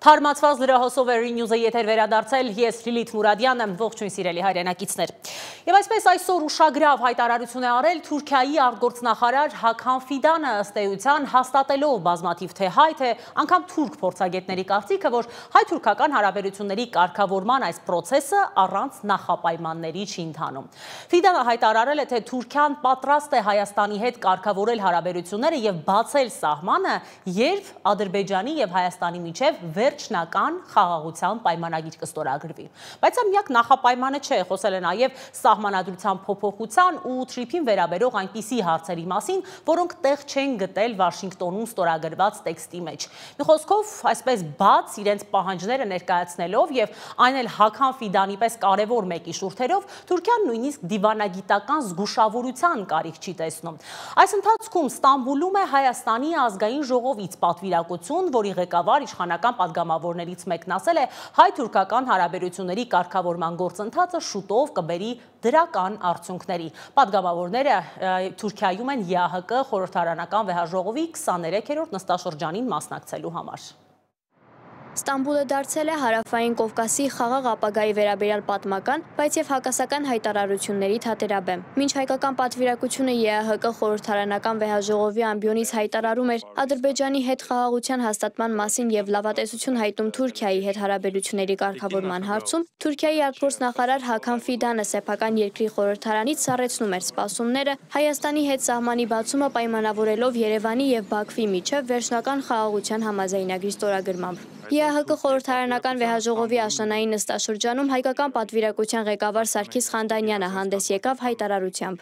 Թարմացված լրահոսով News-ը եթեր վերադարձել, ես Լիլիթ Մուրադյանը, ողջույն սիրելի հայրենակիցներ։ Եվ այսպես այսօր ուշագրավ հայտարարություն է արել Թուրքիայի արտգործնախարար Հաքան Ֆիդանը, ըստ էության հաստատելով բազմաթիվ թե հայ, թե անգամ թուրք փորձագետների կարծիքը, որ հայ-թուրքական հարաբերությունների կարգավորման այս process-ը առանց նախապայմանների չի ընթանում։ Ֆիդանը հայտարարել է, թե Թուրքիան պատրաստ է Հայաստանի հետ կարգավորել հարաբերությունները եւ բացել սահմանը, երբ Ադրբեջանի եւ Հայաստանի միջև վերջնական խաղաղության պայմանագիր կստորագրվի։ Բայց սա միակ նախապայմանը չէ, խոսել է նաև սահմանադրության փոփոխության ու թրիփին վերաբերող այնպիսի հարցերի մասին, որոնք տեղ չեն գտել Վաշինգտոնում ստորագրված տեքստի մեջ։ Մի խոսքով, այսպես բաց իրենց պահանջները ներկայացնելով եւ այն էլ Հաքան Ֆիդանի պես կարևոր մեկի շուրթերով, Թուրքիան նույնիսկ դիվանագիտական զգուշավորության կարիք չի տեսնում։ Այս ընթացքում Ստամբուլում է Հայաստանի ազգային ժողովից պատվիրակություն, որի ղեկավար իշխանական պատգամավորներից մեկն ասել է, հայ-թուրքական հարաբերությունների կարգավորման գործընթացը շուտով կբերի դրական արդյունքների։ Պատգամավորները Թուրքիայում են ԵԱՀԿ խորհրդարանական վեհաժողովի 23-րդ նստաշրջանին մասնակցելու համար։ Ստամբուլը դարձել է Հարավային Կովկասի խաղաղ ապագայի վերաբերյալ պատմական, բայց եւ հակասական հայտարարությունների թատերաբեմ։ Մինչ հայկական պատվիրակությունը ԵԱՀԿ խորհրդարանական վեհաժողովի ամբիոնից հայտարարում էր Ադրբեջանի հետ խաղաղության հաստատման մասին եւ լավատեսություն հայտնում Թուրքիայի հետ հարաբերությունների կարգավորման հարցում, Թուրքիայի արտգործնախարար Հաքան Ֆիդանը սեփական երկրի խորհրդարանից սառեցնում էր սպասումները Հայաստանի հետ սահմանի բացումը պայմանավորելով Երևանի եւ Բաքվի միջև վերջնական խաղաղության համաձայնագրի ստորագրմամբ։ ԵԱՀԿ խորհրդարանական վեհաժողովի աշնանային նստաշրջանում հայկական պատվիրակության ղեկավար Սարգիս Խանդանյանը հանդես եկավ հայտարարությամբ։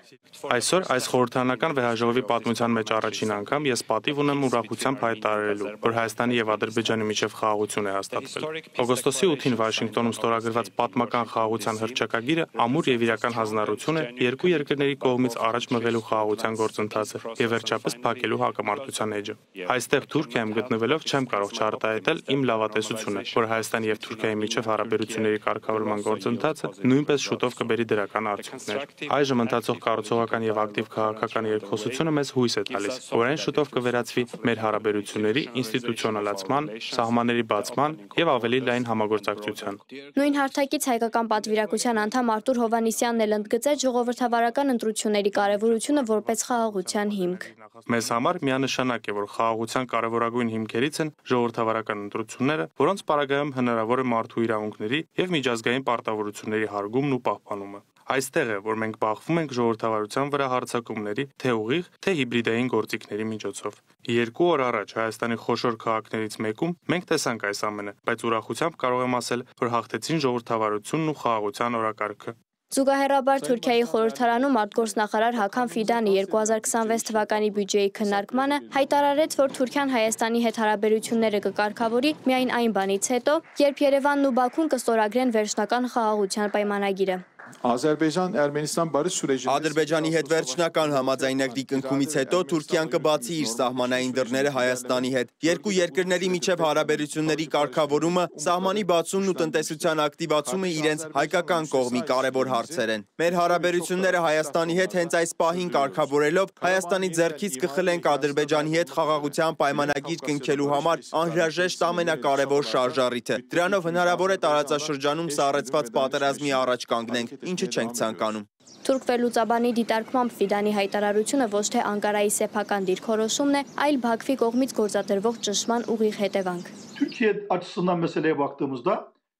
Այսօր այս խորհրդարանական վեհաժողովի պատմության մեջ առաջին անգամ ես պատիվ ունեմ ուրախությամբ հայտարարելու, որ Հայաստանի եւ Ադրբեջանի միջև խաղաղություն է հաստատվել։ Օգոստոսի 8-ին Վաշինգտոնում ստորագրված պատմական խաղաղության հռչակագիրը ամուր եւ իրական հանձնառություն է երկու երկրների կողմից առաջ մղելու խաղաղության գործընթացը եւ վերջապես փակելու հակամարտության էջը։ Այստեղ Թուրքիայում գտնվելով չեմ կարող չարտահայտել իմ լավատեսությունը, որ Հայաստանի եւ Թուրքիայի միջև հարաբերությունների կարգավորման գործընթացը նույնպես շուտով կբերի դրական արդյունքներ։ Այժմ ընթացող կառուցողական եւ ակտիվ քաղաքական երկխոսությունը մեզ հույս է տալիս, որ այն շուտով կվերածվի մեր հարաբերությունների ինստիտուցիոնալացման, սահմանների բացման եւ ավելի լայն համագործակցության։ Նույն հարթակից հայկական պատվիրակության անդամ Արտուր Հովանիսյանն էլ ընդգծեց ժողովրդավարական ընտրությունների կարեւորությունը որպես խաղաղության հիմք։ Մեզ համար միանշանակ է, որ խաղաղության կարևորագույն հիմքերից են ժողովրդավարական ընտրությունները, որոնց պարագայում հնարավոր է մարդու իրավունքների եւ միջազգային պարտավորությունների հարգումն ու պահպանումը։ Այստեղ է, որ մենք բախվում ենք ժողովրդավարության վրա հարձակումների, թե ուղիղ, թե հիբրիդային գործիքների միջոցով։ 2 օր առաջ Հայաստանի խոշոր քաղաքներից մեկում մենք տեսանք այս ամենը, բայց ուրախությամբ կարող եմ ասել, որ հաղթեցին ժողովրդավարությունն ու խաղաղության օրակարգը։ Զուգահեռաբար Թուրքիայի խորհրդարանում արտգործնախարար Հաքան Ֆիդանը 2026 թվականի բյուջեի քննարկմանը հայտարարեց, որ Թուրքիան Հայաստանի հետ հարաբերությունները կկարգավորի միայն այն բանից հետո, երբ Երևանն ու Բաքուն կստորագրեն վերջնական խաղաղության պայմանագիրը։ Ադրբեջանի հետ վերջնական համաձայնագրի կնքումից հետո Թուրքիան կբացի իր սահմանային դռները Հայաստանի հետ։ Երկու երկրների միջև հարաբերությունների կարգավորումը, սահմանի բացումն ու տնտեսության ակտիվացումը իրենց հայկական կողմի կարևոր հարցեր են։ Մեր հարաբերությունները Հայաստանի հետ հենց այս պահին կարգավորելով Հայաստանի ձեռքից կխլենք Ադրբեջանի հետ խաղաղության պայմանագիր կնքելու համար անհրաժեշտ ամենակարևոր շարժառիթը։ Դրանով հնարավոր է տարածաշրջանում սառեցված պատերազմի առաջ կանգնենք, ինչը չենք ցանկանում։ Թուրք վերլուծաբանի դիտարկմամբ Ֆիդանի հայտարարությունը ոչ թե Անկարայի սեփական դիրքորոշումն է, այլ Բաքվի կողմից գործադրվող ճնշման ուղիղ հետևանք։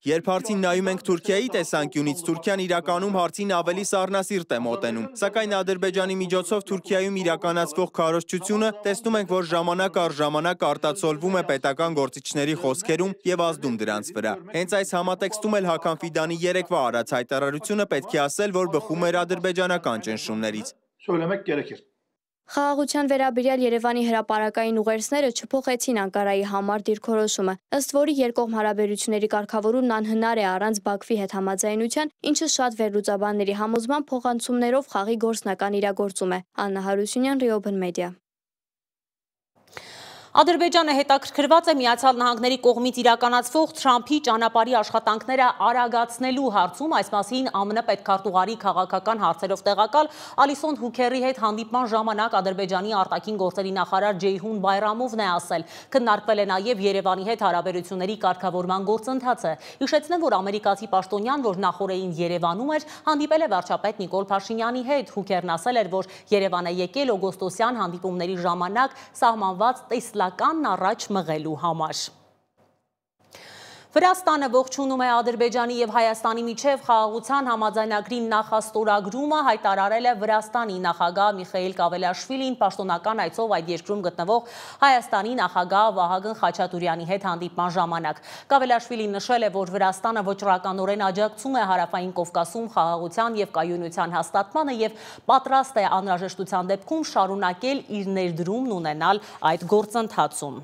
Երբ հարցին նայում ենք Թուրքիայի տեսանկյունից, Թուրքիան իրականում հարցին ավելի սառնասիրտ է մոտենում, սակայն Ադրբեջանի միջոցով Թուրքիայում իրականացվող քարոզչությունը տեսնում ենք, որ ժամանակ առ ժամանակ արտացոլվում է պետական գործիչների խոսքերում եւ ազդում դրանց վրա։ Հենց այս համատեքստում էլ Հաքան Ֆիդանի երեկվա արած հայտարարությունը պետք է ասել, որ բխում էր ադրբեջանական ճնշումներից։ Խաղաղության վերաբերյալ Երևանի հրապարակային ուղերձները չփոխեցին Անկարայի համար դիրքորոշումը, ըստ որի երկկողմ հարաբերությունների կարգավորումն անհնար է առանց Բաքվի հետ համաձայնության, ինչը շատ վերլուծաբանների համոզմամբ փոխանցումներով խաղի գործնական իրագործում է։ Աննա Հարությունյան, Ռիոբն մեդիա։ Ադրբեջանը հետաքրքրված է Միացյալ Նահանգների կողմից իրականացվող Թրամփի ճանապարհի աշխատանքները արագացնելու հարցում, այս մասին ԱՄՆ պետքարտուղարի քաղաքական հարցերով տեղակալ Ալիսոն Հուքերի հետ հանդիպման ժամանակ Ադրբեջանի արտաքին գործերի նախարար Ջեյհուն Բայրամովն է ասել. Քննարկվել է նաև Երևանի հետ հարաբերությունների կարգավորման գործընթացը։ Հիշեցնեմ, որ ամերիկացի պաշտոնյան, որ նախորդին Երևանում էր, հանդիպել է վարչապետ Նիկոլ Փաշինյանի հետ։ Հուքերն ասել էր, որ Երևան է եկել օգոստոսյան հանդիպումների ժամանակ սահմանված տեսլականն առաջ մղելու համար։ Վրաստանը ողջունում է Ադրբեջանի և Հայաստանի միջև խաղաղության համաձայնագրի նախաստորագրումը, հայտարարել է Վրաստանի նախագահ Միխայիլ Կավելաշվիլին պաշտոնական այցով այդ երկրում գտնվող Հայաստանի նախագահ Վահագն Խաչատուրյանի հետ հանդիպման ժամանակ։ Կավելաշվիլին նշել է, որ Վրաստանը վճռականորեն աջակցում է Հարավային Կովկասում խաղաղության և կայունության հաստատմանը և պատրաստ է անհրաժեշտության դեպքում շարունակել իր ներդրումն ունենալ այդ գործընթացում։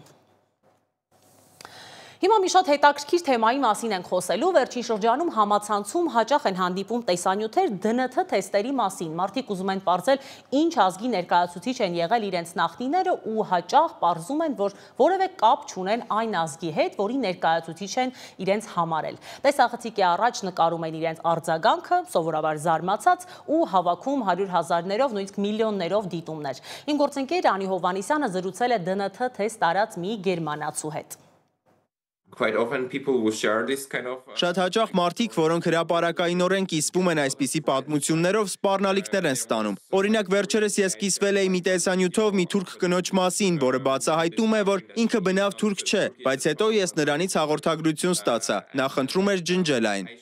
Հիմա մի շատ հետաքրքիր թեմայի մասին ենք խոսելու, վերջին շրջանում համացանցում հաճախ են հանդիպում տեսանյութեր ԴՆԹ թեստերի մասին։ Մարդիկ ուզում են պարզել, ինչ ազգի ներկայացուցիչ են եղել իրենց նախնիները ու հաճախ պարզում են, որ որևէ կապ չունեն այն ազգի հետ, որի ներկայացուցիչ են իրենց համարել։ Տեսախցիկի առաջ նկարում են իրենց արձագանքը, սովորաբար զարմացած ու հավաքում 100,000-ներով, նույնիսկ միլիոններով դիտումներ։ Իմ գործընկեր Անի Հովհաննիսյանը զրուցել է ԴՆԹ թեստ տարած մի գերմանացու հետ։ Շատ հաճախ մարդիկ, որոնք հրապարակայինորեն կիսվում են այսպիսի պատմություններով, սպառնալիքներ են ստանում։ Օրինակ, վերջերս ես կիսվել էի մի տեսանյութով մի թուրք կնոջ մասին, որը բացահայտում է, որ ինքը բնավ թուրք չէ, բայց հետո ես նրանից հաղորդագրություն ստացա։ Նա խնդրում էր ջնջել այն։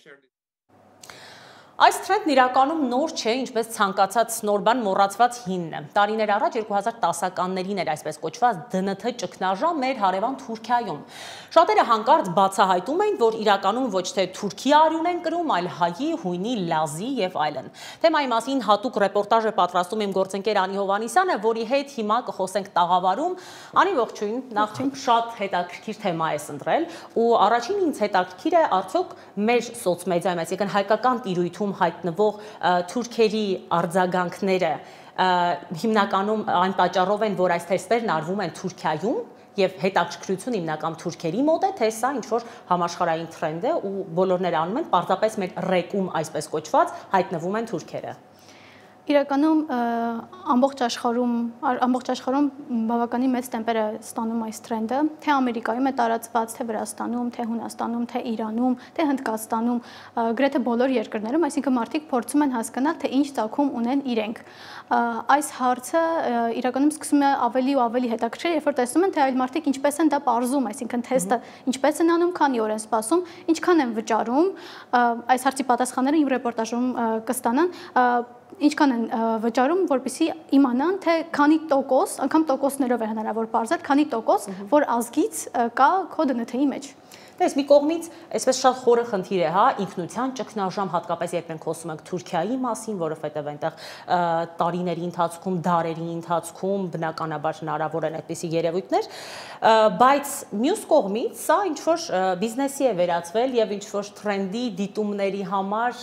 Այս թրենդն իրականում նոր չէ, ինչպես ցանկացած նոր բան մոռացված հինն է։ Տարիներ առաջ 2010-ականներին էր այսպես կոչված ԴՆԹ ճգնաժամ մեր հարևան Թուրքիայում։ Շատերը հանկարծ բացահայտում էին, որ իրականում ոչ թե Թուրքի արյուն են կրում, այլ հայի, հույնի, լազի եւ այլն։ Թեմայի մասին հատուկ ռեպորտաժ է պատրաստում իմ գործընկեր Անի Հովհաննիսյանը, որի հետ հիմա կխոսենք տաղավարում։ Անի, ողջույն, նախ շատ հետաքրքիր թեմա ես ընտրել ու առաջին ինձ հետաքրքիր է արդյոք մեր սոցմեդիայում, այսինքն հայկական տիրույթում հայտնվող թուրքերի արձագանքները հիմնականում այն պատճառով են, որ այս թեստերն արվում են Թուրքիայում եւ հետաքրքրություն հիմնական թուրքերի մոտ է, թե սա ինչ-որ համաշխարհային թրենդ է ու բոլորները անում են, պարզապես մեր ռեկում այսպես կոչված հայտնվում են թուրքերը։ Իրականում ամբողջ աշխարհում բավականին մեծ տեմպեր է ստանում այս թրենդը, թե Ամերիկայում է տարածված, թե Վրաստանում, թե Հունաստանում, թե Իրանում, թե Հնդկաստանում, գրեթե բոլոր երկրներում, այսինքն մարդիկ փորձում են հասկանալ, թե ինչ ծագում ունեն իրենք։ Այս հարցը իրականում սկսում է ավելի ու ավելի հետաքրքրել, երբ որ տեսնում են, թե այլ մարդիկ ինչպես են դա պարզում, այսինքն թեստը ինչպես են անում, քանի օր են սպասում, ինչքան են վճարում, այս հարցի պատասխանները իմ ռեպորտաժում կստանան, ինչքան են վճարում, որպեսզի իմանան, թե քանի տոկոս, անգամ տոկոսներով է հնարավոր պարզել, քանի տոկոս, որ ազգից կա քո ԴՆԹ-ի մեջ։ Դες մի կողմից այսպես շատ խորը խնդիր է, հա, ինքնության ճգնաժամ, հատկապես երբ մենք խոսում ենք Թուրքիայի մասին, որովհետև այնտեղ տարիների ընթացքում, դարերի ընթացքում բնականաբար հնարավոր են այդպիսի երևույթներ, բայց մյուս կողմից սա ինչ-որ բիզնեսի է վերածվել եւ ինչ-որ թրենդի դիտումների համար,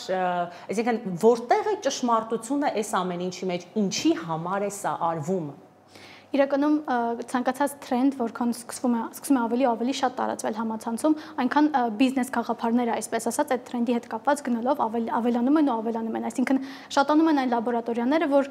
այսինքն որտեղ է ճշմարտությունը այս ամեն ինչի մեջ, ինչի համար է սա արվում։ Իրականում ցանկացած թրենդ, որքան սկսում է ավելի ու ավելի շատ տարածվել համացանցում, այնքան բիզնես գաղափարները, այսպես ասած, այդ թրենդի հետ կապված գնալով ավելանում են ու ավելանում են, այսինքն շատանում են այն լաբորատորիաները, որ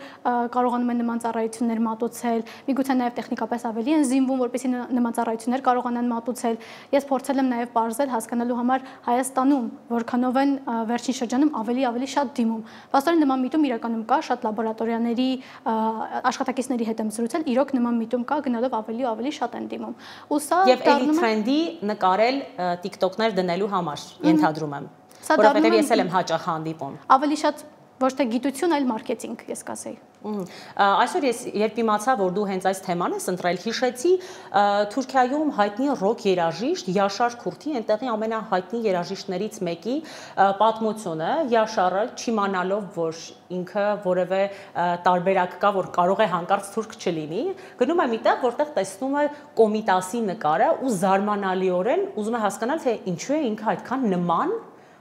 կարողանում են նման ծառայություններ մատուցել, միգուցե նաև տեխնիկապես ավելի են զինվում, որպեսզի նման ծառայություններ կարողանան մատուցել։ Ես փորձել եմ նաև պարզել հասկանալու համար Հայաստանում, որքանով են վերջին շրջանում ավելի շատ դիմում։ Փաստորեն նման միտում իրականում կա, շատ լաբորատորիաների աշխատակիցների հետ եմ զրուցել, իրոք նման միտում կա, գնալով ավելի ու ավելի շատ են դիմում։ Ու սա եւ էլի թրենդի նկարել TikTok-ներ դնելու համար, ենթադրում եմ։ Որովհետեւ ես էլ եմ հաճախ հանդիպում։ Ավելի շատ ոչ թե գիտություն, այլ մարքեթինգ, ես կասեի։ Այսօր ես երբ իմացա, որ դու հենց այս թեման ես ընտրել, հիշեցի Թուրքիայում հայտնի ռոք երաժիշտ Յաշար Քուրթի, այնտեղի ամենահայտնի երաժիշտներից մեկի պատմությունը, Յաշարը չիմանալով, որ ինքը որևէ տարբերակ կա, որ կարող է հանկարծ թուրք չլինի, գնում է միտեղ, որտեղ տեսնում է Կոմիտասի նկարը ու զարմանալիորեն ուզում է հասկանալ, թե ինչու է ինքը այդքան նման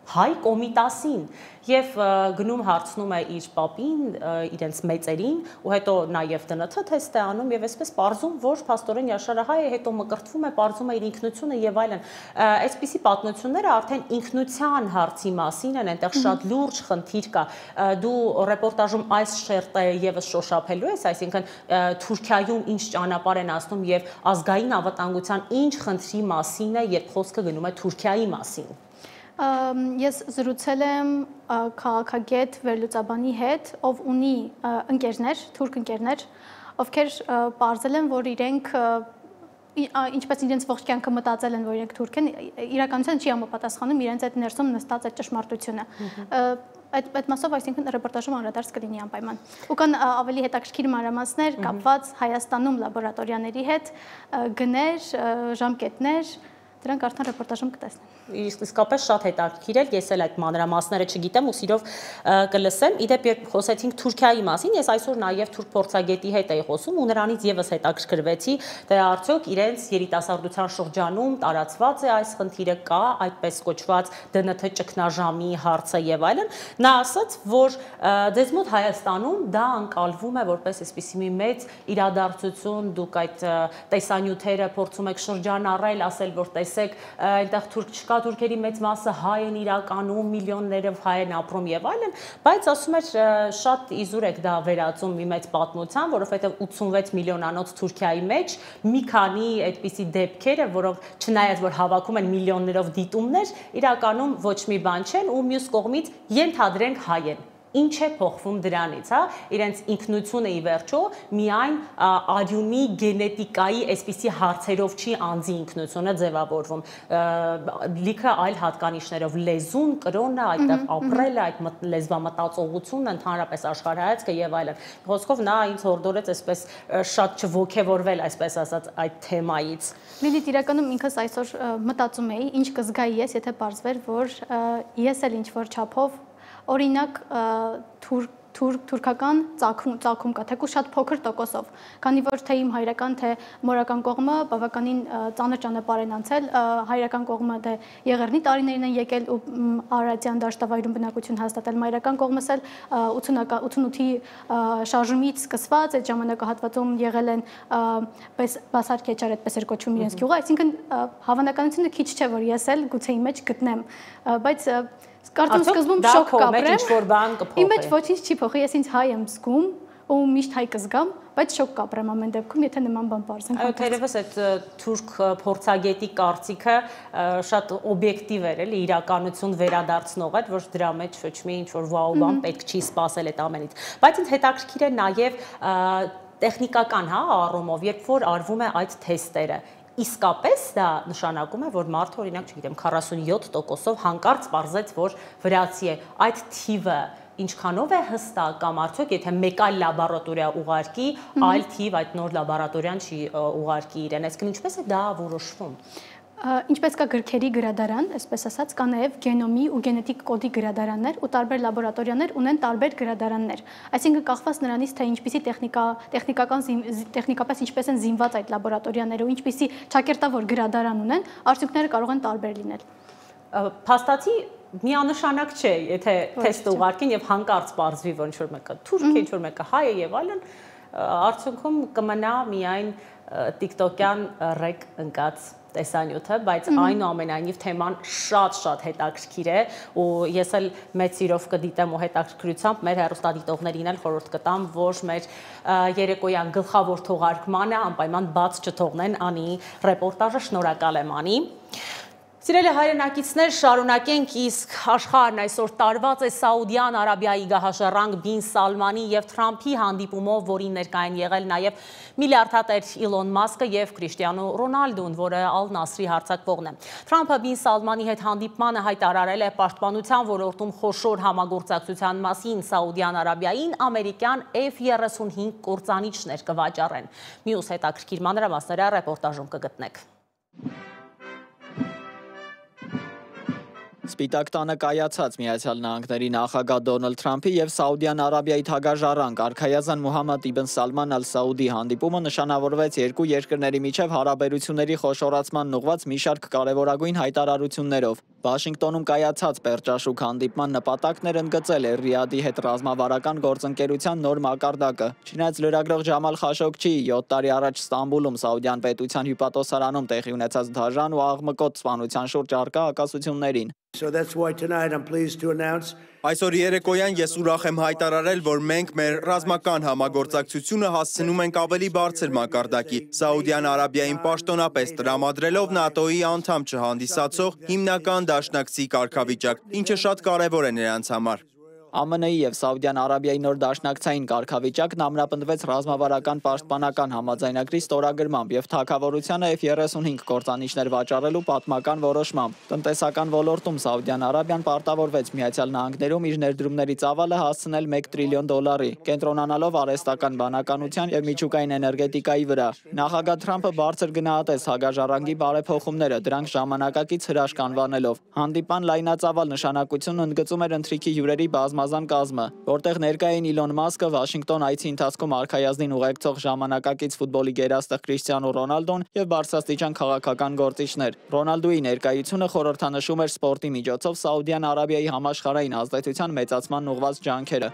հայ կոմիտասին եւ գնում հարցնում է իր պապին, իրենց մեծերին ու հետո նաեւ ԴՆԹ թեստ է անում եւ այսպես պարզում, որ փաստորեն Յաշարը հայ է, հետո մկրտվում է, պարզում է իր ինքնությունը եւ այլն։ Այսպիսի պատմությունները արդեն ինքնության հարցի մասին են, այնտեղ շատ լուրջ խնդիր կա։ Դու ռեպորտաժում այս շերտը եւս շոշափելու ես, այսինքն Թուրքիայում ինչ ճանապարհ են ասնում եւ ազգային անվտանգության ինչ խնդրի մասին է, երբ խոսքը գնում է Թուրքիայի մասին։ Ես զրուցել եմ քաղաքագետ վերլուծաբանի հետ, ով ունի ընկերներ, թուրք ընկերներ, ովքեր պարզել են, որ իրենք ինչպես իրենց ողջ կյանքը մտածել են, որ իրենք թուրք են, իրականության չի համապատասխանում իրենց այդ ներսում նստած այդ ճշմարտությունը։ Այդ մասով այսինքն ռեպորտաժում անդրադարձ կլինի անպայման։ Ու կան ավելի հետաքրքիր մանրամասներ կապված Հայաստանում լաբորատորիաների հետ, գներ, ժամկետներ, դրանք արդեն ռեպորտաժում կտեսնեն։ Իսկապես շատ հետաքրքիր էր, ես էլ այդ մանրամասները չգիտեմ ու սիրով կլսեմ։ Իդեպ երբ խոսեցինք Թուրքիայի մասին, ես այսօր նաև թուրք փորձագետի հետ էի խոսում ու նրանից եւս հետաքրքրվեցի, թե արդյոք իրենց երիտասարդության շրջանում տարածված է այս խնդիրը, կա այդպես կոչված ԴՆԹ ճգնաժամի հարցը եւ այլն։ Նա ասաց, որ ձեզ մոտ Հայաստանում դա անցալվում է որպես այսպիսի մի մեծ իրադարձություն, դուք այդ տեսանյութերը փորձում եք շրջանառել, ասել, որ տեսեք, այնտեղ թուրք չկա, թուրքերի մեծ մասը հայ են իրականում, միլիոններով հայ են ապրում եւ այլն, բայց ասում էր շատ իզուր եք դա վերածում մի մեծ պատմության, որովհետեւ 86 միլիոնանոց Թուրքիայի մեջ մի քանի այդպիսի դեպքերը, որոնք չնայած որ հավաքում են միլիոններով դիտումներ, իրականում ոչ մի բան չեն ու մյուս կողմից ենթադրենք հայ են։ Ինչ է փոխվում դրանից, հա, իրենց ինքնությունը ի վերջո միայն արյունի գենետիկայի այսպիսի հարցերով չի անձի ինքնությունը ձևավորվում, լիքը այլ հատկանիշներով լեզուն, կրոնը, այդտեղ ապրելը, այդ լեզվամտածողությունը, ընդհանրապես աշխարհայացքը եւ այլն։ Խոսքով նա ինձ հորդորեց այսպես շատ չոգևորվել, այսպես ասած, այդ թեմայից։ Լիլիթ, իրականում ինքս այսօր մտածում էի, ինչ կզգայի ես, եթե պարզվեր, որ ես էլ ինչ որ չափով օրինակ թուրքական ծագում կա, թեկուզ շատ փոքր տոկոսով, քանի որ թե իմ հայրական, թե մորական կողմը բավականին ծանր ճանապարհ են անցել, հայրական կողմը դե Եղեռնի տարիներին են եկել ու Արարատյան դաշտավայրում բնակություն հաստատել, մայրական կողմս էլ 88-ի շարժումից սկսված, այդ ժամանակահատվածում եղել են Բասար Քեչար, այդպես էր կոչվում իրենց գյուղը, այսինքն հավանականությունը քիչ չէ, որ ես էլ գուցե իմ մեջ գտնեմ, բայց Կարծում սկզբում շոկ կապրեմ, իմ մեջ ոչինչ չի փոխի, ես ինձ հայ եմ զգում ու միշտ հայ կզգամ, բայց շոկ կապրեմ ամեն դեպքում, եթե նման բան պարզենք։ Այո, թերևս այդ թուրք փորձագետի կարծիքը շատ օբյեկտիվ էր, էլի, իրականություն վերադարձնող էր, որ դրա մեջ ոչ մի ինչ-որ վաու բան պետք չի սпасել այդ ամենից։ Բայց ինձ հետաքրքիր է նաև տեխնիկական, հա, առումով, երբ որ արվում է այդ թեստերը։ Իսկապես դա նշանակում է, որ մարդը, օրինակ, չգիտեմ, 47%-ով հանկարծ պարզեց, որ վրացի է, այդ թիվը ինչքանով է հստակ կամ արդյոք եթե մեկ այլ լաբորատորիա ուղարկի, այլ թիվ այդ նոր լաբորատորիան չի ուղարկի իրեն, այսինքն ինչպես է դա որոշվում։ Ինչպես կա գրքերի գրադարան, այսպես ասած, կա նաև գենոմի ու գենետիկ կոդի գրադարաններ ու տարբեր լաբորատորիաներ ունեն տարբեր գրադարաններ։ Այսինքն կախված նրանից, թե ինչպիսի տեխնիկապես ինչպես են զինված այդ լաբորատորիաները ու ինչպիսի ճակերտավոր գրադարան ունեն, արդյունքները կարող են տարբեր լինել։ Փաստացի միանշանակ չէ, եթե թեստը ուղարկեն եւ հանկարծ պարզվի, որ ինչ-որ մեկը թուրք է, ինչ-որ մեկը հայ է եւ այլն, արդյունքում կմնա միայն TikTok-յան ռեկ ընկած տեսանյութը, բայց այնուամենայնիվ թեման շատ հետաքրքիր է ու ես էլ մեծ սիրով կդիտեմ ու հետաքրքրությամբ մեր հեռուստադիտողներին էլ խորհուրդ կտամ, որ մեր երեկոյան գլխավոր թողարկմանը անպայման բաց չթողնեն Անի ռեպորտաժը, շնորհակալ եմ Անի։ Սիրելի հայրենակիցներ, շարունակենք, իսկ աշխարհն այսօր տարված է Սաուդյան Արաբիայի գահաժառանգ Բին Սալմանի եւ Թրամփի հանդիպումով, որին ներկա են եղել նաեւ միլիարդատեր Իլոն Մասկը եւ Կրիշտիանո Ռոնալդուն, որը Ալ Նասրի հարձակվողն է։ Թրամփը Բին Սալմանի հետ հանդիպմանը հայտարարել է պաշտպանության ոլորտում խոշոր համագործակցության մասին Սաուդյան Արաբիային ամերիկյան F-35 կործանիչներ կվաճառեն։ Մյուս հետաքրքիր մանրամասները ռեպորտաժում կգտնեք։ Սպիտակ տանը կայացած Միացյալ Նահանգների նախագահ Դոնալդ Թրամփի եւ Սաուդյան Արաբիայի թագաժառանգ արքայազան Մուհամմադ իբն Սալման ալ-Սաուդի հանդիպումը նշանավորվեց երկու երկրների միջև հարաբերությունների խոշորացման ուղղված մի շարք կարևորագույն հայտարարություններով։ Վաշինգտոնում կայացած Պերճաշուք հանդիպման նպատակն էր ընդգծել Ռիադի հետ ռազմավարական գործընկերության նոր մակարդակը։ Չնայած լրագրող Ջամալ Խաշոգչիի 7 տարի առաջ Ստամբուլում Սաուդյան պետության հյուպատոսարանում տեղի ունեցած դաժան ու աղմկոտ սպանության շուրջ առկա հակասություններին։ Այսօր երեկոյան ես ուրախ եմ հայտարարել, որ մենք մեր ռազմական համագործակցությունը հասցնում ենք ավելի բարձր մակարդակի, Սաուդյան Արաբիային պաշտոնապես տրամադրելով ՆԱՏՕ-ի անդամ չհանդիսացող հիմնական դաշնակցի կարգավիճակ, ինչը շատ կարևոր է նրանց համար։ ԱՄՆ-ի եւ Սաուդյան Արաբիայի նոր դաշնակցային կարգավիճակն ամրապնդվեց ռազմավարական պաշտպանական համաձայնագրի ստորագրմամբ եւ թագավորությանը F-35 կործանիչներ վաճառելու պատմական որոշմամբ։ Տնտեսական ոլորտում Սաուդյան Արաբիան պարտավորվեց Միացյալ Նահանգներում իր ներդրումների ծավալը հասցնել $1 տրիլիոն, կենտրոնանալով արհեստական բանականության եւ միջուկային էներգետիկայի վրա։ Նախագահ Թրամփը բարձր գնահատեց հագաժառանգի բարեփոխումները, դրանք ժամանակակից հրաշք անվանելով։ Հանդիպան լայնածավալ նշանակությունը ընդգծում էր ընթրիքի հյուրերի բազմազան կազմը, որտեղ ներկա էին Իլոն Մասկը, Վաշինգտոն այցի ընթացքում արքայազնին ուղեկցող ժամանակակից ֆուտբոլի գերաստղ Քրիշտիանո Ռոնալդոն եւ բարձրաստիճան քաղաքական գործիչներ։ Ռոնալդոյի ներկայությունը խորհրդանշում էր սպորտի միջոցով Սաուդյան Արաբիայի համաշխարհային ազդեցության մեծացման ուղղված ջանքերը։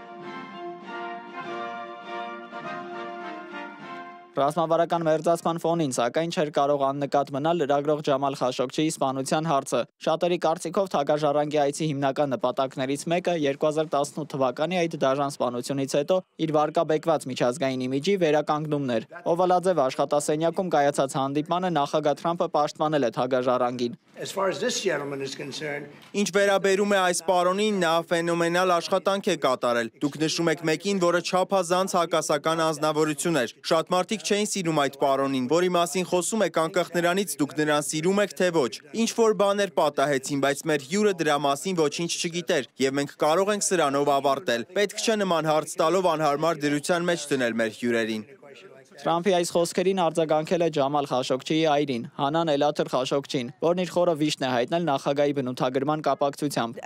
Ռազմավարական մերձացման ֆոնին, սակայն չէր կարող աննկատ մնալ լրագրող Ջամալ Խաշոգչիի սպանության հարցը։ Շատերի կարծիքով թագաժառանգի այցի հիմնական նպատակներից մեկը 2018 թվականի այդ դաժան սպանությունից հետո իր վարկաբեկված միջազգային իմիջի վերականգնումն էր։ Օվալաձև աշխատասենյակում կայացած հանդիպմանը նախագահ Թրամփը պաշտպանել է թագաժառանգին։ Ինչ վերաբերում է այս պարոնին, նա ֆենոմենալ աշխատանք է կատարել։ Դուք նշում եք մեկին, որը չափազանց հակասական անձնավորություն էր։ Շատ մարդիկ չէին սիրում այդ պարոնին, որի մասին խոսում եք անկախ նրանից դուք նրան սիրում եք թե ոչ։ Ինչ որ բաներ պատահեցին, բայց մեր հյուրը դրա մասին ոչինչ չգիտեր, եւ մենք կարող ենք սրանով ավարտել։ Պետք չէ նման հարց տալով անհարմար դրության մեջ դնել մեր հյուրերին։ Թրամփի այս խոսքերին արձագանքել է Ջամալ Խաշոգչիի այրին, Հանան Էլաթր Խաշոգչին, որն իր խորը վիշտն է հայտնել նախագահի բնութագրման կապակցությամբ։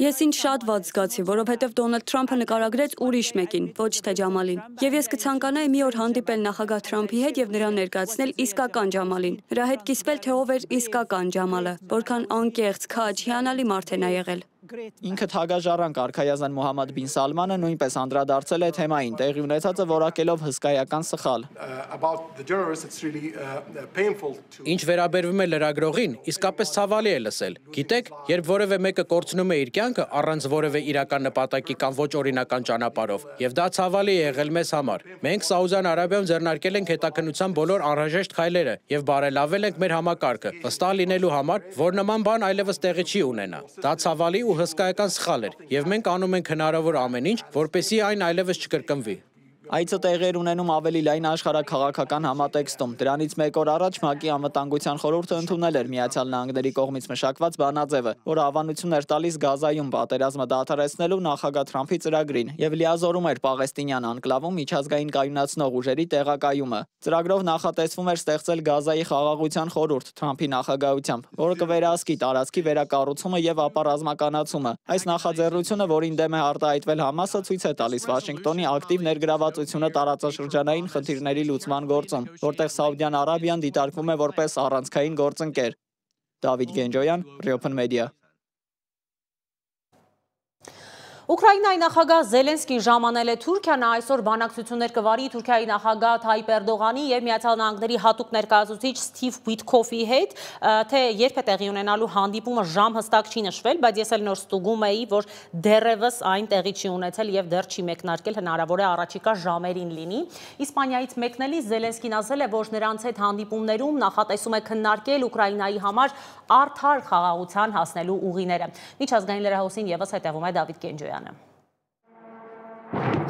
Ես ինձ շատ վատ զգացի, որովհետև Դոնալդ Թրամփը նկարագրեց ուրիշ մեկին, ոչ թե Ջամալին։ Եվ ես կցանկանայի մի օր հանդիպել նախագահ Թրամփի հետ եւ նրան ներկայացնել իսկական Ջամալին։ Նրա հետ կիսվել, թե ով էր իսկական Ջամալը, որքան անկեղծ, քաջ, հիանալի մարդ է նա եղել։ Ինքը թագաժառանգ արքայազան Մուհամմադ բին Սալմանը նույնպես անդրադարձել է թեմային, տեղի ունեցածը որակելով հսկայական սխալ։ Ինչ վերաբերվում է լրագրողին, իսկապես ցավալի է լսել։ Գիտեք, երբ որևէ մեկը կորցնում է իր կյանքը առանց որևէ իրական նպատակի կամ ոչ օրինական ճանապարհով, եւ դա ցավալի է եղել մեզ համար։ Մենք Սաուդյան Արաբիայում ձեռնարկել ենք հետաքննության բոլոր անհրաժեշտ քայլերը եւ բարելավել ենք մեր համակարգը, վստահ լինելու համար, որ նման բան այլևս տեղի չի ունենա։ Դա ցավալի ու հսկայական սխալ էր, եւ մենք անում ենք հնարավոր ամեն ինչ, որպեսզի այն այլևս չկրկնվի։ Այցը տեղի էր ունենում ավելի լայն աշխարհաքաղաքական համատեքստում։ Դրանից մեկ օր առաջ ՄԱԿ-ի անվտանգության խորհուրդը ընդունել էր Միացյալ Նահանգների կողմից մշակված բանաձևը, որը հավանություն էր տալիս Գազայում պատերազմը դադարեցնելու նախագահ Թրամփի ծրագրին եւ լիազորում էր Պաղեստինյան անկլավում միջազգային կայունացնող ուժերի տեղակայումը։ Ծրագրով նախատեսվում էր ստեղծել Գազայի խաղաղության խորհուրդ Թրամփի նախագահությամբ, որը կվերահսկի տարածքի վերակառուցումը եւ ապառազմականացումը։ Այս նախաձեռնությունը, որին դեմ է արտահայտվել Համասը, ցույց է տալիս Վաշինգտոնի ակտիվ ներգրավվածությունը տարածաշրջանային խնդիրների լուծման գործում, որտեղ Սաուդյան Արաբիան դիտարկվում է որպես առանցքային գործընկեր։ Դավիթ Գենջոյան, Riopan Media։ Ուկրաինայի նախագահ Զելենսկին ժամանել է Թուրքիա, նա այսօր բանակցություններ կվարի Թուրքիայի նախագահ Թայիպ Էրդողանի եւ Միացյալ Նահանգների հատուկ ներկայացուցիչ Սթիվ Ուիթքոֆի հետ, թե երբ է տեղի ունենալու հանդիպումը ժամ հստակ չի նշվել, բայց ես էլ նոր ստուգում էի, որ դեռևս այն տեղի չի ունեցել եւ դեռ չի մեկնարկել, հնարավոր է առաջիկա ժամերին լինի։ Իսպանիայից մեկնելիս Զելենսկին ասել է, որ նրանց հետ հանդիպումներում նախատեսում է քննարկել Ուկրաինայի համար արդար խաղաղության հասնելու ուղիները։ Միջազգային լրահոսին եւս հետևում է Դավիթ Գենջոյանը։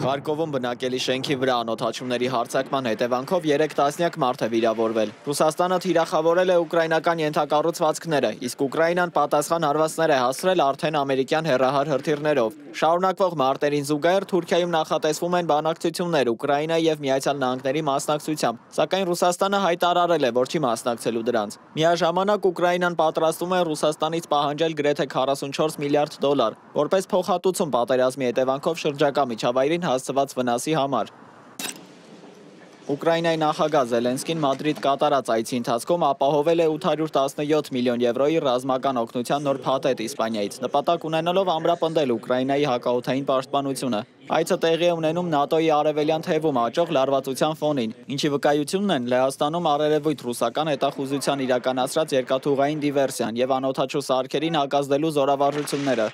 Խարկովում բնակելի շենքի վրա անօթաչումների հարձակման հետևանքով 3 տասնյակ մարդ է վիրավորվել։ Ռուսաստանը թիրախավորել է ուկրաինական ենթակառուցվածքները, իսկ Ուկրաինան պատասխան հարվածներ է հասցրել արդեն ամերիկյան հեռահար հրթիռներով։ Շարունակվող մարտերին զուգահեռ Թուրքիայում նախատեսվում են բանակցություններ Ուկրաինայի եւ Միացյալ Նահանգների մասնակցությամբ, սակայն Ռուսաստանը հայտարարել է, որ չի մասնակցելու դրանց։ Միաժամանակ Ուկրաինան պատրաստվում է Ռուսաստանից պահանջել գրեթե 44 միլիարդ դոլար, որպես փոխհատուցում պատերազմի հետևանքով շրջակա միջավայրին հասցված վնասի համար։ Ուկրաինայի նախագահ Զելենսկին Մադրիդ կատարած այցի ընթացքում ապահովել է 817 միլիոն եվրոյի ռազմական օգնության նոր փաթեթ Իսպանիայից, նպատակ ունենալով ամրապնդել Ուկրաինայի հակաօդային պաշտպանությունը։ Այցը տեղի է ունենում ՆԱՏՕ-ի արևելյան թևում աճող լարվածության ֆոնին, ինչի վկայությունն են Լեհաստանում առերևույթ ռուսական հետախուզության իրականացրած երկաթուղային դիվերսիան եւ անօթաչու սարքերին հակազդելու զորավարժությունները։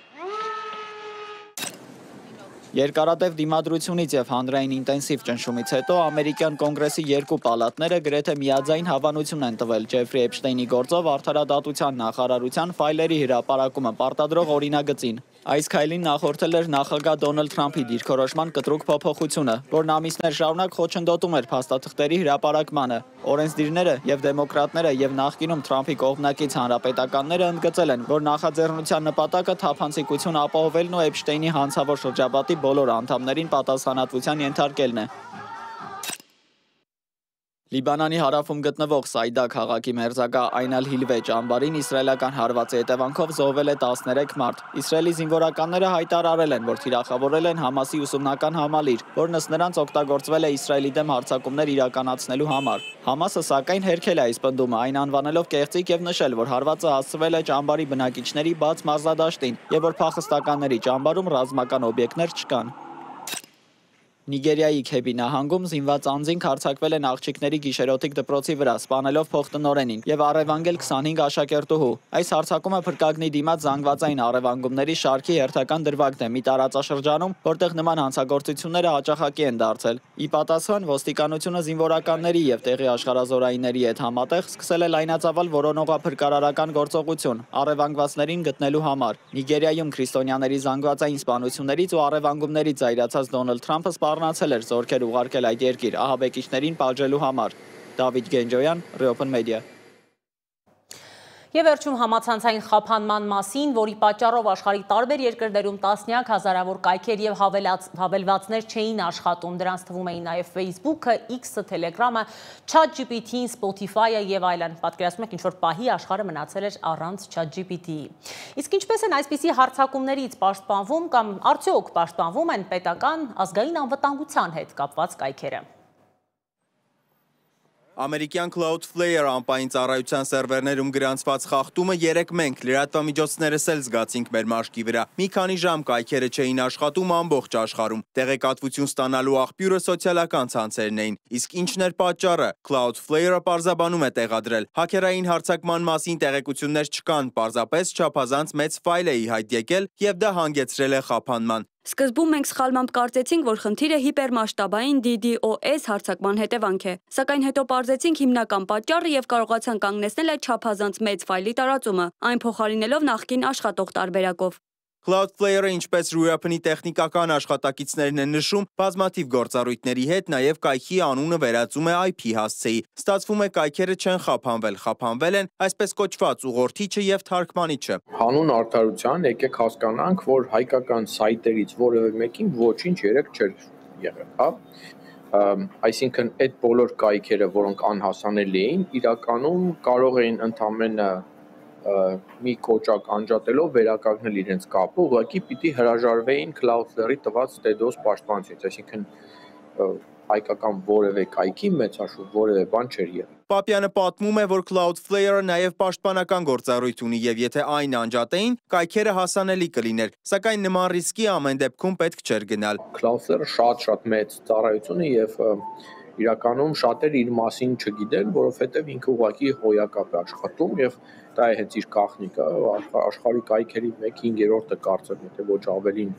Երկարատև դիմադրությունից եւ հանրային ինտենսիվ ճնշումից հետո ամերիկյան կոնգրեսի 2 պալատները գրեթե միաձայն հավանություն են տվել Ջեֆրի Էփշտեյնի գործով արդարադատության նախարարության ֆայլերի հրապարակումը պարտադրող օրինագծին։ Այս քայլին նախորդել էր նախագահ Դոնալդ Թրամփի դիրքորոշման կտրուկ փոփոխությունը, որն ամիսներ շարունակ խոչընդոտում էր փաստաթղթերի հրապարակմանը։ Օրենսդիրները եւ դեմոկրատները եւ նախկինում Թրամփի կողմնակից հանրապետականները ընդգծել են, որ նախաձեռնության նպատակը թափանցիկություն ապահովելն ու Էփշտեյնի հանցավոր շրջապատի բոլոր անդամներին պատասխանատվության ենթարկելն է։ Լիբանանի հարավում գտնվող Սայդա քաղաքի մերձակա Այն Ալ-Հիլվե ճամբարին իսրայելական հարվածի հետևանքով զոհվել է 13 մարդ։ Իսրայելի զինվորականները հայտարարել են, որ թիրախավորել են Համասի ուսումնական համալիր, որն ըստ նրանց օգտագործվել է Իսրայելի դեմ հարձակումներ իրականացնելու համար։ Համասը սակայն հերքել է այս պնդումը, այն անվանելով կեղծիք եւ նշել, որ հարվածը հասցվել է ճամբարի բնակիչների բաց մարզադաշտին եւ որ փախստականների ճամբարում ռազմական օբյեկտներ չկան։ Նիգերիայի Քեբի նահանգում զինված անձինք հարձակվել են աղջիկների գիշերօթիկ դպրոցի վրա, սպանելով փոխտնօրենին եւ առևանգել 25 աշակերտուհու։ Այս հարձակումը փրկագնի դիմաց զանգվածային առևանգումների շարքի հերթական դրվագն է մի տարածաշրջանում, որտեղ նման հանցագործությունները հաճախակի են դարձել։ Ի պատասխան ոստիկանությունը զինվորականների եւ տեղի աշխարհազորայինների հետ համատեղ սկսել է լայնածավալ որոնողափրկարարական գործողություն առևանգվածներին գտնելու համար։ Նիգերիայում քրիստոնյաների զանգվածային սպանություններից ու առևանգումներից զայրացած Դոնալդ Թրամփը սպառնացել էր զորքեր ուղարկել այդ երկիր ահաբեկիչներին պատժելու համար։ Դավիթ Գենջոյան, Reopen Media։ Եվ վերջում համացանցային խափանման մասին, որի պատճառով աշխարհի տարբեր երկրներում տասնյակ հազարավոր կայքեր եւ հավելվածներ չէին աշխատում, դրանց թվում էին նաեւ Facebook-ը, X-ը, Telegram-ը, ChatGPT-ին, Spotify-ը եւ այլն։ Պատկերացնում եք, ինչ որ պահի աշխարհը մնացել էր առանց ChatGPT-ի։ Իսկ ինչպես են այսպիսի հարձակումներից պաշտպանվում կամ արդյոք պաշտպանվում են պետական ազգային անվտանգության հետ կապված կայքերը։ Ամերիկյան Cloudflare անպային ծառայության սերվերներում գրանցված խախտումը երեկ մենք լրատվամիջոցներս էլ զգացինք մեր մաշկի վրա։ Մի քանի ժամ կայքերը չէին աշխատում ամբողջ աշխարհում։ Տեղեկատվություն ստանալու աղբյուրը սոցիալական ցանցերն էին։ Իսկ ինչն էր պատճառը։ Cloudflare-ը պարզաբանում է տեղադրել։ Հաքերային հարձակման մասին տեղեկություններ չկան, պարզապես չափազանց մեծ ֆայլ է ի հայտ եկել եւ դա հանգեցրել է խափանման։ Սկզբում մենք սխալմամբ կարծեցինք, որ խնդիրը հիպերմասշտաբային DDoS հարձակման հետևանք է, սակայն հետո պարզեցինք հիմնական պատճառը եւ կարողացանք կանգնեցնել այդ չափազանց մեծ ֆայլի տարածումը, այն փոխարինելով նախկին աշխատող տարբերակով։ Cloudflare-ը, ինչպես Reopen-ի տեխնիկական աշխատակիցներն են նշում, բազմաթիվ գործառույթների հետ նաև կայքի անունը վերածում է IP հասցեի։ Ստացվում է կայքերը չեն խափանվել, խափանվել են այսպես կոչված ուղղորդիչը եւ թարգմանիչը։ Հանուն արդարության եկեք հասկանանք, որ հայկական սայթերից որևէ մեկին ոչինչ երեք չէր եղել, հա։ Այսինքն այդ բոլոր կայքերը, որոնք անհասանելի էին, իրականում կարող էին ընդամենը մի կոճակ անջատելով վերականգնել իրենց կապը, ուղղակի պիտի հրաժարվեին Cloudflare-ի տված DDoS պաշտպանությունից, այսինքն հայկական որևէ կայքի մեծաշուտ որևէ բան չէր եղել։ Պապյանը պատմում է, որ Cloudflare-ը նաև պաշտպանական գործառույթ ունի եւ եթե այն անջատեին, կայքերը հասանելի կլիներ, սակայն նման ռիսկի ամեն դեպքում պետք չէր գնալ։ Cloudflare-ը շատ մեծ ծառայություն է եւ իրականում շատերը իր մասին չգիտեն, որովհետեւ ինքը ուղղակի հոյակապ է աշխատում եւ դա է հենց իր գաղտնիքը, աշխարհի կայքերի 1/5-ը կարծեմ, եթե ոչ ավելին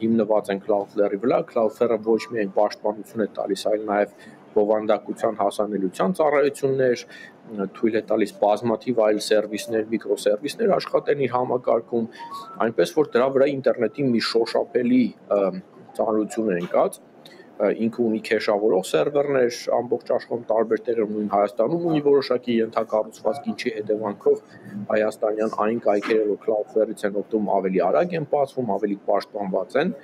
հիմնված են Cloudflare-ի վրա, Cloudflare-ը ոչ միայն պաշտպանություն է տալիս, այլ նաեւ բովանդակության հասանելիության ծառայություններ, թույլ է տալիս բազմաթիվ այլ սերվիսներ, միկրոսերվիսներ աշխատեն իր համակարգում, այնպես որ դրա վրա ինտերնետի մի շոշափելի ծանրություն է ընկած, ինքը ունի քեշավորող սերվերներ ամբողջ աշխարհում տարբեր տեղերում, նույն Հայաստանում ունի որոշակի ենթակառուցվածք, ինչի հետևանքով հայաստանյան այն կայքերը, որ Cloudflare-ից են օգտվում, ավելի արագ են բացվում, ավելի պաշտպանված են,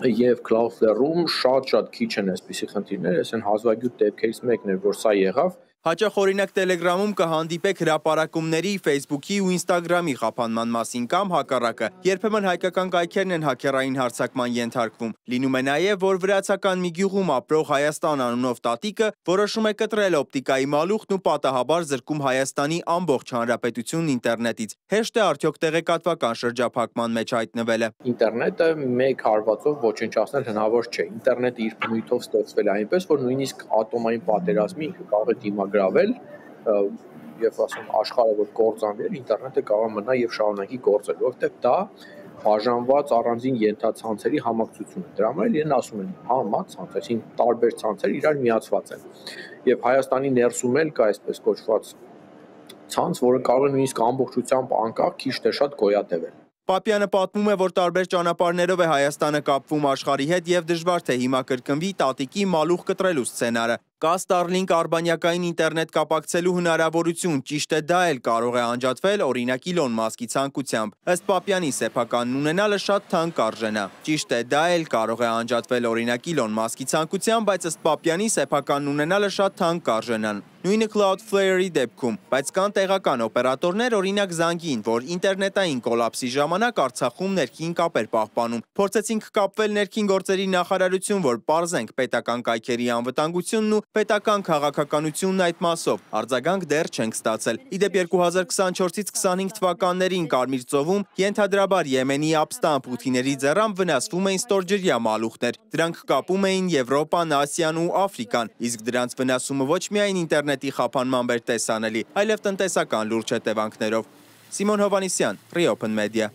եւ Cloudflare-ում շատ քիչ են այսպիսի խնդիրներ, այս են հազվագյուտ դեպքերից մեկն էր, որ սա եղավ։ Հաճախ օրինակ Telegram-ում կհանդիպեք հրապարակումների, Facebook-ի ու Instagram-ի խափանման մասին կամ հակառակը։ Երբեմն հայկական կայքերն են հաքերային հարձակման ենթարկվում։ Լինում է նաև, որ վրացական մի գյուղում ապրող Հայաստան անունով տատիկը որոշում է կտրել օպտիկայի մալուխն ու պատահաբար զրկում Հայաստանի ամբողջ հանրապետությունն ինտերնետից։ Հեշտ է արդյոք տեղեկատվական շրջափակման մեջ հայտնվելը։ Ինտերնետը մեկ հարվածով ոչնչացնել հնարավոր չէ։ Ինտերնետը իր բնույթով ստեղծվել է այնպես, որ նույնիսկ ատոմային պատերազմի կարող է դիմագրավել եւ ասում աշխարհը որ կործանվի, ինտերնետը կարող է մնա եւ շարունակի գործել, որովհետեւ դա բաժանված առանձին ենթացանցերի համակցություն է։ Դրա համար իրեն ասում են համացանց, այսինքն տարբեր ցանցեր իրար միացված են։ Եվ Հայաստանի ներսում էլ կա այսպես կոչված ցանց, որը կարող է նույնիսկ ամբողջությամբ անկախ քիչ թե շատ գոյատևել։ Պապյանը պատմում է, որ տարբեր ճանապարհներով է Հայաստանը կապվում աշխարհի հետ եւ դժվար թե հիմա կրկնվի տատիկի մալուխ կտրելու սցենարը։ Կա Starlink արբանյակային ինտերնետ կապակցելու հնարավորություն, ճիշտ է դա էլ կարող է անջատվել օրինակ Իլոն Մասկի ցանկությամբ։ Ըստ Պապյանի սեփականն ունենալը շատ թանկ արժենա։ Ճիշտ է դա էլ կարող է անջատվել օրինակ Իլոն Մասկի ցանկությամբ, բայց ըստ Պապյանի սեփականն ունենալը շատ թանկ արժենան։ Նույնը Cloudflare-ի դեպքում, բայց կան տեղական օպերատորներ, օրինակ Զանգին, որ ինտերնետային կոլապսի ժամանակ Արցախում ներքին կապեր պահպանում։ Փորձեցինք կապվել ներքին գործերի նախարարություն, որ պարզենք պետական կայքերի անվտանգությունն ու պետական քաղաքականությունն այդ մասով։ Արձագանք դեռ չենք ստացել։ Իդեպ 2024-ից 25 թվականներին Կարմիր ծովում ենթադրաբար Եմենի ապստամբ հութիների ձեռամբ վնասվում էին ստորջրյա մալուխներ։ Դրանք կապում էին Եվրոպան, Ասիան ու Աֆրիկան, իսկ դրանց վնասումը ոչ միայն ինտերնետի խափանման էր տեսանելի, այլև տնտեսական լուրջ հետևանքներով։ Սիմոն Հովանիսյան, Reopen Media։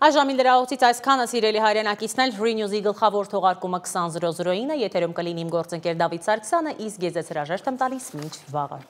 Այժմ լրահոսից այսքանը սիրելի հայրենակիցներ, Free News-ի գլխավոր թողարկումը 20:00-ին է, եթերում կլինի իմ գործընկեր Դավիթ Սարգսյանը, իսկ ես ձեզ հրաժեշտ եմ տալիս մինչ վաղը։